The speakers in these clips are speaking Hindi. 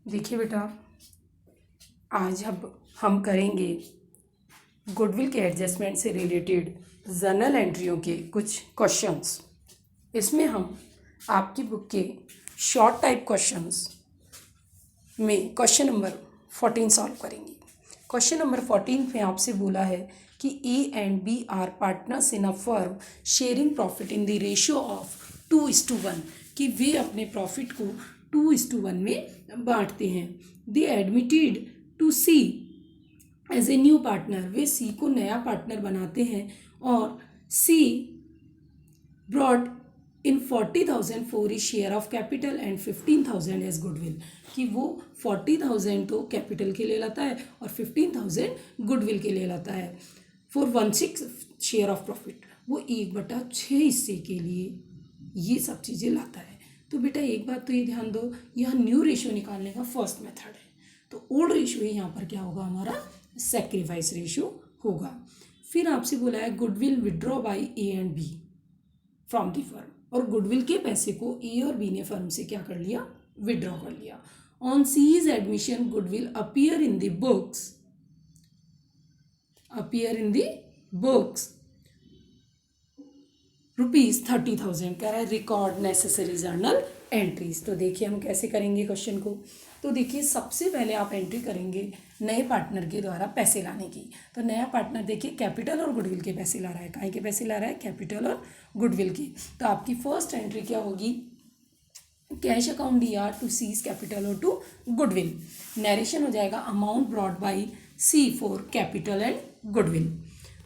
देखिए बेटा, आज हम करेंगे गुडविल के एडजस्टमेंट से रिलेटेड जर्नल एंट्रियों के कुछ क्वेश्चंस। इसमें हम आपकी बुक के शॉर्ट टाइप क्वेश्चंस में क्वेश्चन नंबर 14 सॉल्व करेंगे। क्वेश्चन नंबर 14 में आपसे बोला है कि A and B are partners in a firm sharing profit in the ratio of 2:1, कि वे अपने प्रॉफिट को 2:1 में बांटते हैं। They admitted to C as a new partner, वे सी को नया पार्टनर बनाते हैं और C brought in 40,000 for share of capital and 15,000 as goodwill, कि वो 40,000 तो कैपिटल के लिए लाता है और 15,000 गुडविल के लिए लाता है। फॉर 1/6 शेयर ऑफ प्रॉफिट, वो 1/6 हिस्से के लिए ये सब चीज़ें लाता है। तो बेटा एक बात तो ये ध्यान दो, यह न्यू रेशियो निकालने का फर्स्ट मेथड है। तो ओल्ड रेशियो यहाँ पर क्या होगा, हमारा सेक्रीफाइस रेशियो होगा। फिर आपसे बोला है goodwill withdraw by A and B from the firm, और गुडविल के पैसे को ए और बी ने फर्म से क्या कर लिया, विड्रॉ कर लिया। On C's admission goodwill appear in the books ₹30,000, कह रहा है रिकॉर्ड नेसेसरी जर्नल एंट्रीज। तो देखिए हम कैसे करेंगे क्वेश्चन को। तो देखिए सबसे पहले आप एंट्री करेंगे नए पार्टनर के द्वारा पैसे लाने की। तो नया पार्टनर देखिए कैपिटल और गुडविल के पैसे ला रहा है। काहे के पैसे ला रहा है, कैपिटल और गुडविल के। तो आपकी फर्स्ट एंट्री क्या होगी, कैश अकाउंट दिया टू सीज कैपिटल और टू गुडविल। नरेशन हो जाएगा amount brought by C for capital and goodwill.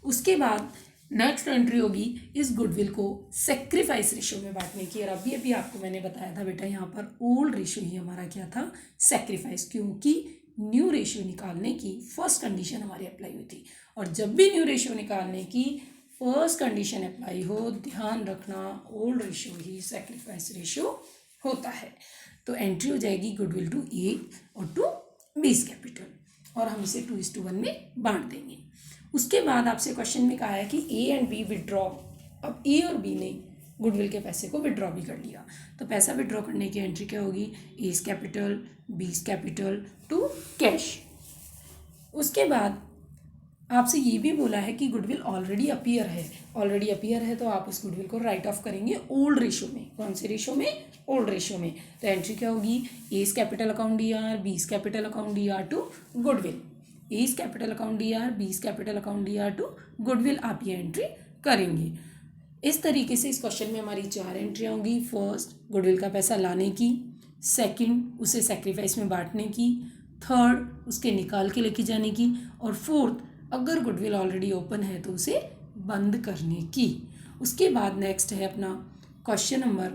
उसके बाद नेक्स्ट एंट्री होगी इस गुडविल को सेक्रीफाइस रेशियो में बांटने की। और अभी आपको मैंने बताया था बेटा, यहाँ पर ओल्ड रेशियो ही हमारा क्या था, सेक्रीफाइस, क्योंकि न्यू रेशियो निकालने की फर्स्ट कंडीशन हमारी अप्लाई हुई थी। और जब भी न्यू रेशियो निकालने की फर्स्ट कंडीशन अप्लाई हो, ध्यान रखना ओल्ड रेशियो ही सेक्रीफाइस रेशियो होता है। तो एंट्री हो जाएगी गुडविल टू ए और टू बीस कैपिटल, और हम इसे 2:1 में बांट देंगे। उसके बाद आपसे क्वेश्चन में कहा है कि ए एंड बी विड्रॉ। अब ए और बी ने गुडविल के पैसे को विड्रॉ भी कर लिया। तो पैसा विड्रॉ करने की एंट्री क्या होगी, A's capital B's capital to cash. उसके बाद आपसे ये भी बोला है कि गुडविल ऑलरेडी अपीयर है, तो आप उस गुडविल को राइट ऑफ करेंगे ओल्ड रेशियो में। कौन से रेशियो में, ओल्ड रेशियो में। तो एंट्री क्या होगी, A's capital account D R, B's capital account D R to goodwill. A's capital account D R, B's capital account D R to goodwill, आप ये एंट्री करेंगे। इस तरीके से इस क्वेश्चन में हमारी 4 एंट्रियाँ होंगी। फर्स्ट गुडविल का पैसा लाने की, सेकंड उसे सेक्रीफाइस में बांटने की, थर्ड उसके निकाल के लेके जाने की, और फोर्थ अगर गुडविल ऑलरेडी ओपन है तो उसे बंद करने की। उसके बाद नेक्स्ट है अपना क्वेश्चन नंबर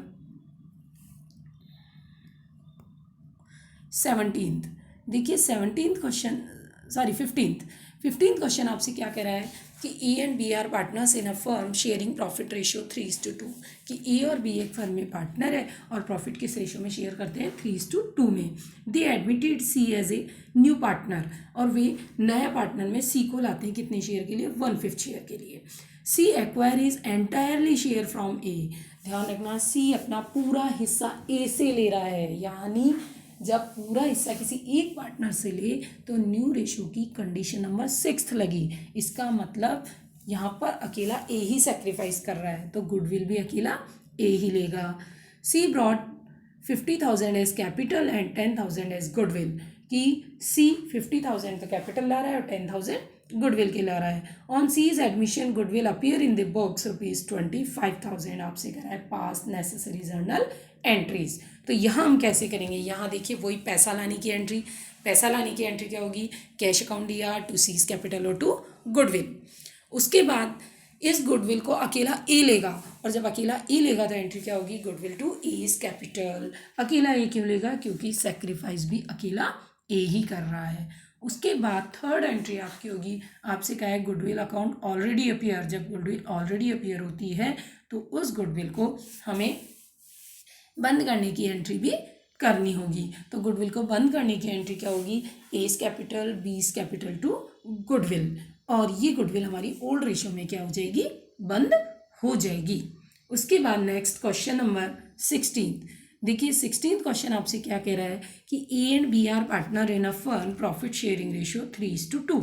17। देखिए 15th क्वेश्चन आपसे क्या कह रहा है कि A and B are partners in a firm sharing profit ratio 3:2, कि ए और बी एक फर्म में पार्टनर है और प्रॉफिट किस रेशियो में शेयर करते हैं, 3:2 में। They admitted C as a new partner, और वे नया पार्टनर में सी को लाते हैं कितने शेयर के लिए, 1/5 शेयर के लिए। सी एक्वायरीज एंटायरली शेयर फ्रॉम ए, ध्यान रखना सी अपना पूरा हिस्सा ए से ले रहा है, यानी जब पूरा हिस्सा किसी एक पार्टनर से ले तो न्यू रेशियो की कंडीशन नंबर 6 लगी। इसका मतलब यहाँ पर अकेला ए ही सेक्रीफाइस कर रहा है, तो गुडविल भी अकेला ए ही लेगा। C brought 50,000 as capital and 10,000 as goodwill, कि सी 50,000 तो कैपिटल ला रहा है और 10,000 गुडविल के ला रहा है। On C's admission goodwill appear in the books ₹25,000, आपसे कह रहा है पास नेसेसरी जर्नल एंट्रीज। तो यहाँ हम कैसे करेंगे, यहाँ देखिए वही पैसा लाने की एंट्री क्या होगी, cash account D R to C's capital और टू गुडविल। उसके बाद इस गुडविल को अकेला ए लेगा, और जब अकेला ए लेगा तो एंट्री क्या होगी, गुडविल टू एज कैपिटल। अकेला ए क्यों लेगा, क्योंकि सेक्रीफाइस भी अकेला ए ही कर रहा है। उसके बाद थर्ड एंट्री आपकी होगी, आपसे कहा है गुडविल अकाउंट ऑलरेडी अपीयर। जब गुडविल ऑलरेडी अपीयर होती है तो उस गुडविल को हमें बंद करने की एंट्री भी करनी होगी। तो गुडविल को बंद करने की एंट्री क्या होगी, A's capital B's capital to goodwill, और ये गुडविल हमारी ओल्ड रेशियो में क्या हो जाएगी, बंद हो जाएगी। उसके बाद नेक्स्ट क्वेश्चन नंबर 16, देखिए 16th क्वेश्चन आपसे क्या कह रहा है कि A and B are partner in a firm, profit sharing ratio 3:2,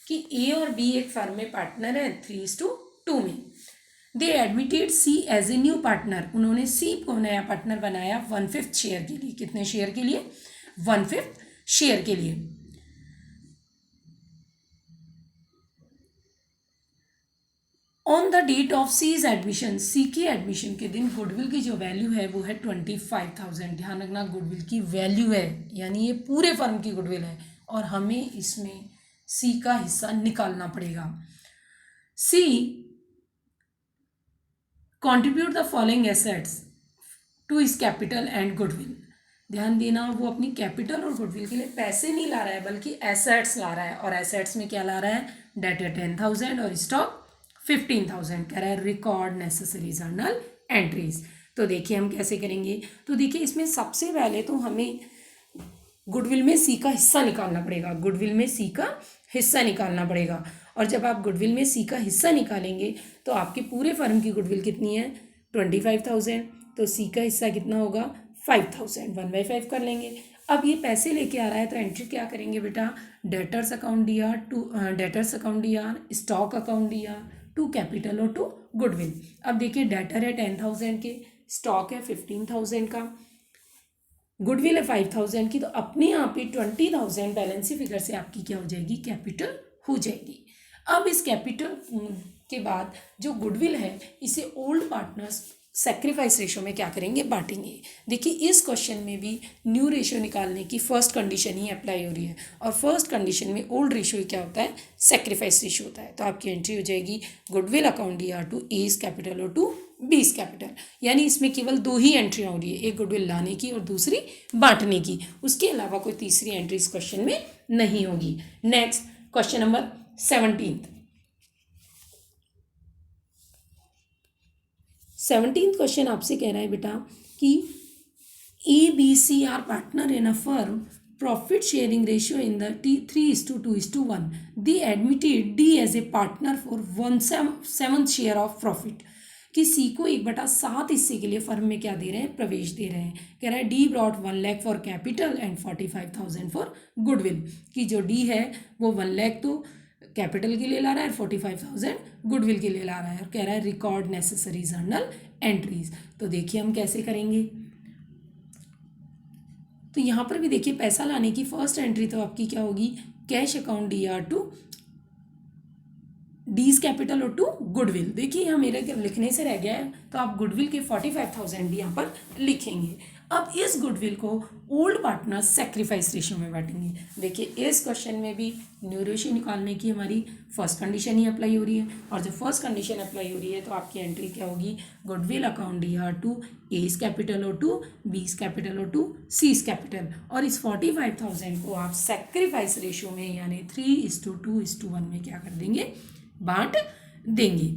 कि ए और बी एक फर्म में पार्टनर है 3:2 में। They admitted C as a new partner, उन्होंने सी को नया पार्टनर बनाया 1/5 शेयर के लिए। कितने शेयर के लिए? 1/5 शेयर के लिए। On the date of C's admission, C की एडमिशन के दिन गुडविल की जो वैल्यू है वो है 25,000। ध्यान रखना, गुडविल की वैल्यू है, यानी ये पूरे फर्म की गुडविल है और हमें इसमें सी का हिस्सा निकालना पड़ेगा। C contribute the following assets to his capital and goodwill. ध्यान देना, वो अपनी कैपिटल और गुडविल के लिए पैसे नहीं ला रहा है बल्कि एसेट्स ला रहा है। और एसेट्स में क्या ला रहा है? डेटर 10,000 और स्टॉक 15,000। कह रहा है रिकॉर्ड नेसेसरी जर्नल एंट्रीज। तो देखिए हम कैसे करेंगे। तो देखिए इसमें सबसे पहले तो हमें गुडविल में सी का हिस्सा निकालना पड़ेगा। गुडविल में सी का हिस्सा निकालना पड़ेगा। और जब आप गुडविल में सी का हिस्सा निकालेंगे तो आपके पूरे फर्म की गुडविल कितनी है? 25,000। तो सी का हिस्सा कितना होगा? 5,000। 1/5 कर लेंगे। अब ये पैसे लेके आ रहा है तो एंट्री क्या करेंगे बेटा? Debtors account D R to debtors account D R, stock account D R, to capital और टू गुडविल। अब देखिए डेटर है 10,000 के, स्टॉक है 15,000 का, गुडविल है 5,000 की। तो अपने आप ही 20,000 बैलेंस फिगर से आपकी क्या हो जाएगी? कैपिटल हो जाएगी। अब इस कैपिटल के बाद जो गुडविल है इसे ओल्ड पार्टनर्स सेक्रीफाइस रेशो में क्या करेंगे? बांटेंगे। देखिए इस क्वेश्चन में भी न्यू रेशो निकालने की फर्स्ट कंडीशन ही अप्लाई हो रही है और फर्स्ट कंडीशन में ओल्ड रेशो क्या होता है? सेक्रीफाइस रेशो होता है। तो आपकी एंट्री हो जाएगी goodwill account D R to A's capital और टू बीस कैपिटल। यानी इसमें केवल दो ही एंट्रियाँ हो रही है, एक गुडविल लाने की और दूसरी बांटने की। उसके अलावा कोई तीसरी एंट्री इस क्वेश्चन में नहीं होगी। Next question number 17th question आपसे कह रहा है बेटा कि A B C are partner in a firm, profit sharing ratio in the 3:2:1। They admitted D as a partner for 1/7 share of profit, कि सी को 1/7 हिस्से के लिए फर्म में क्या दे रहे हैं? प्रवेश दे रहे हैं। कह रहा है D brought 1 lakh for capital and 45,000 for goodwill, कि जो डी है वो 1 लाख तो कैपिटल के लिए ला रहा है, 45,000 गुडविल के लिए ला रहा है। और कह रहा है रिकॉर्ड नेसेसरी जर्नल एंट्रीज। तो देखिए हम कैसे करेंगे। तो यहाँ पर भी देखिए पैसा लाने की फर्स्ट एंट्री तो आपकी क्या होगी? Cash account D R to D's capital और टू गुडविल। देखिए यहाँ मेरे लिखने से रह गया है तो आप गुडविल के 45,000 भी यहाँ पर लिखेंगे। अब इस गुडविल को ओल्ड पार्टनर सेक्रीफाइस रेशियो में बांटेंगे। देखिए इस क्वेश्चन में भी न्यू रेशियो निकालने की हमारी फर्स्ट कंडीशन ही अप्लाई हो रही है और जब फर्स्ट कंडीशन अप्लाई हो रही है तो आपकी एंट्री क्या होगी? Goodwill account D R to A's capital और टू बीस कैपिटल और टू सीज कैपिटल। और इस 45,000 को आप सेक्रीफाइस रेशियो में यानी 3:2:1 में क्या कर देंगे? बांट देंगे।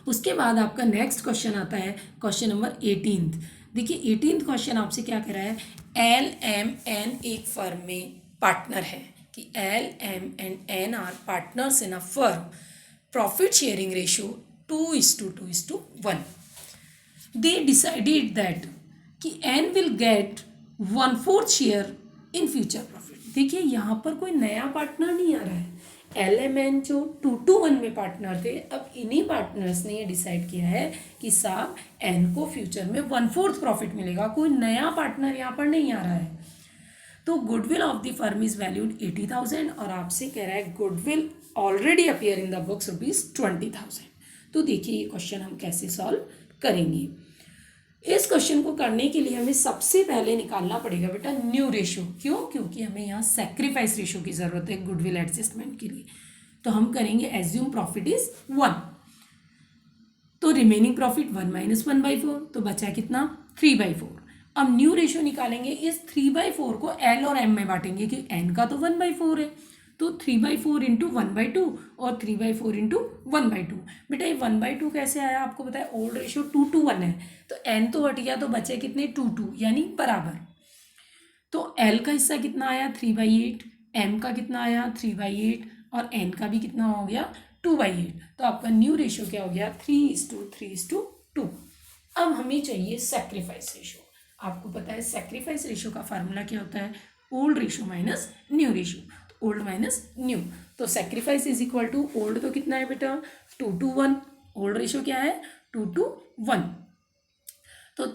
उसके बाद आपका नेक्स्ट क्वेश्चन आता है क्वेश्चन नंबर 18th। देखिए 18th क्वेश्चन आपसे क्या कह रहा है? एल एम एन एक फर्म में पार्टनर है, कि L M and N are partners in a firm, profit sharing ratio 2:2:1। They decided that कि N will get 1/4 share in future profit. देखिए यहाँ पर कोई नया पार्टनर नहीं आ रहा है। LMN जो 2:1 में पार्टनर थे, अब इन्हीं पार्टनर्स ने ये डिसाइड किया है कि साहब एन को फ्यूचर में 1/4 प्रॉफिट मिलेगा। कोई नया पार्टनर यहाँ पर नहीं आ रहा है। तो goodwill of the firm is valued 80,000 और आपसे कह रहा है goodwill already appear in the books ₹20,000। तो देखिए ये क्वेश्चन हम कैसे सॉल्व करेंगे। इस क्वेश्चन को करने के लिए हमें सबसे पहले निकालना पड़ेगा बेटा न्यू रेशियो। क्यों? क्योंकि हमें यहाँ सेक्रीफाइस रेशियो की ज़रूरत है गुडविल एडजस्टमेंट के लिए। तो हम करेंगे एज्यूम प्रॉफिट इज 1, तो रिमेनिंग प्रॉफिट 1 - 1/4, तो बचा कितना? 3/4। अब न्यू रेशियो निकालेंगे, इस 3/4 को एल और एम में बांटेंगे कि एन का तो 1/4 है, तो 3/4 इंटू 1/2 और 3/4 इंटू 1/2। बेटा ये 1/2 कैसे आया? आपको पता है ओल्ड रेशियो 2:1 है, तो n तो हट गया तो बचे कितने? 2 यानी बराबर। तो l का हिस्सा कितना आया? 3/8, m का कितना आया? 3/8 और n का भी कितना हो गया? 2/8। तो आपका न्यू रेशियो क्या हो गया? 3:3:2। अब हमें चाहिए सेक्रीफाइस रेशियो। आपको पता है सेक्रीफाइस रेशियो का फार्मूला क्या होता है, old ratio minus new ratio, old minus new. तो sacrifice is equal to old तो कितना है बेटा 2:1, ओल्ड रेशियो क्या है 2:1। तो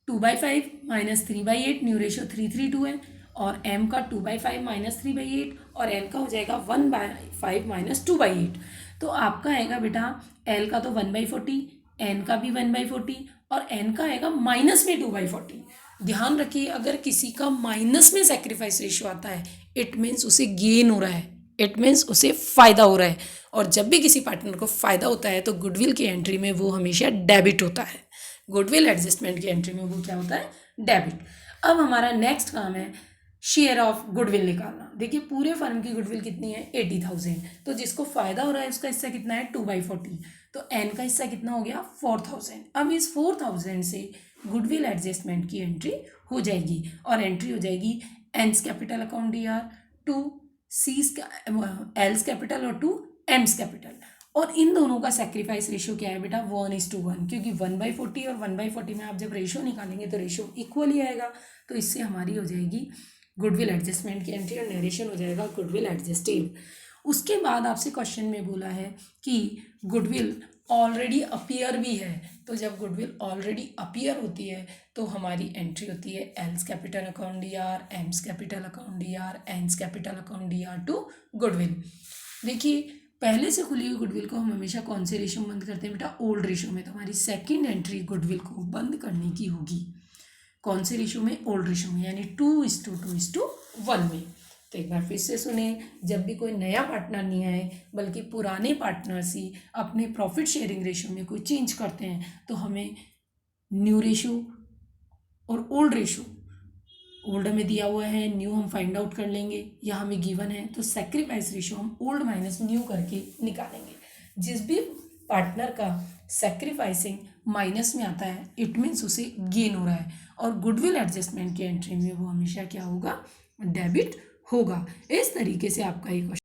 2/5 माइनस 3/8, न्यू रेशियो 3:2 है, और m का 2/5 माइनस 3/8 और n का हो जाएगा 1/5 माइनस 2/8। तो आपका आएगा बेटा l का तो 1/40, n का भी 1/40 और n का आएगा माइनस में 2/40। ध्यान रखिए अगर किसी का माइनस में सेक्रीफाइस रेशियो आता है इट मीन्स उसे गेन हो रहा है, इट मीन्स उसे फ़ायदा हो रहा है। और जब भी किसी पार्टनर को फ़ायदा होता है तो गुडविल की एंट्री में वो हमेशा डेबिट होता है, गुडविल एडजस्टमेंट की एंट्री में वो क्या होता है डेबिट। अब हमारा नेक्स्ट काम है शेयर ऑफ गुडविल निकालना। देखिए पूरे फर्म की गुडविल कितनी है 80,000, तो जिसको फायदा हो रहा है उसका हिस्सा कितना है 2/40, तो n का हिस्सा कितना हो गया 4,000। अब इस 4,000 से गुडविल एडजस्टमेंट की एंट्री हो जाएगी और एंट्री हो जाएगी N's capital account DR, to C's L's capital और टू एम्स कैपिटल। और इन दोनों का सेक्रीफाइस रेशियो क्या है बेटा 1:1, क्योंकि 1/40 और 1/40 में आप जब रेशियो निकालेंगे तो रेशियो इक्वल ही आएगा। तो इससे हमारी हो जाएगी गुडविल एडजस्टमेंट की एंट्री और नरेशन हो जाएगा गुडविल एडजस्टेड। उसके बाद आपसे क्वेश्चन में बोला है कि गुडविल ऑलरेडी अपीयर भी है, तो जब गुडविल ऑलरेडी अपीयर होती है तो हमारी एंट्री होती है L's capital account DR, M's capital account DR, N's capital account DR to goodwill. देखिए पहले से खुली हुई गुडविल को हम हमेशा कौन से रेशियो में बंद करते हैं बेटा ओल्ड रेशियो में, तो हमारी सेकेंड एंट्री गुडविल को बंद करने की होगी कौन से रेशियो में ओल्ड रेशियो में, यानी 2:2:1 में। तो एक बार फिर से सुने, जब भी कोई नया पार्टनर नहीं आए बल्कि पुराने पार्टनर्स ही अपने प्रॉफिट शेयरिंग रेशियो में कोई चेंज करते हैं तो हमें न्यू रेशियो और ओल्ड रेशियो, ओल्ड हमें दिया हुआ है न्यू हम फाइंड आउट कर लेंगे या हमें गिवन है, तो सेक्रीफाइस रेशियो हम ओल्ड माइनस न्यू करके निकालेंगे। जिस भी पार्टनर का सेक्रीफाइसिंग माइनस में आता है इट मीन्स उसे गेन हो रहा है, और गुडविल एडजस्टमेंट की एंट्री में वो हमेशा क्या होगा डेबिट होगा। इस तरीके से आपका ये क्वेश्चन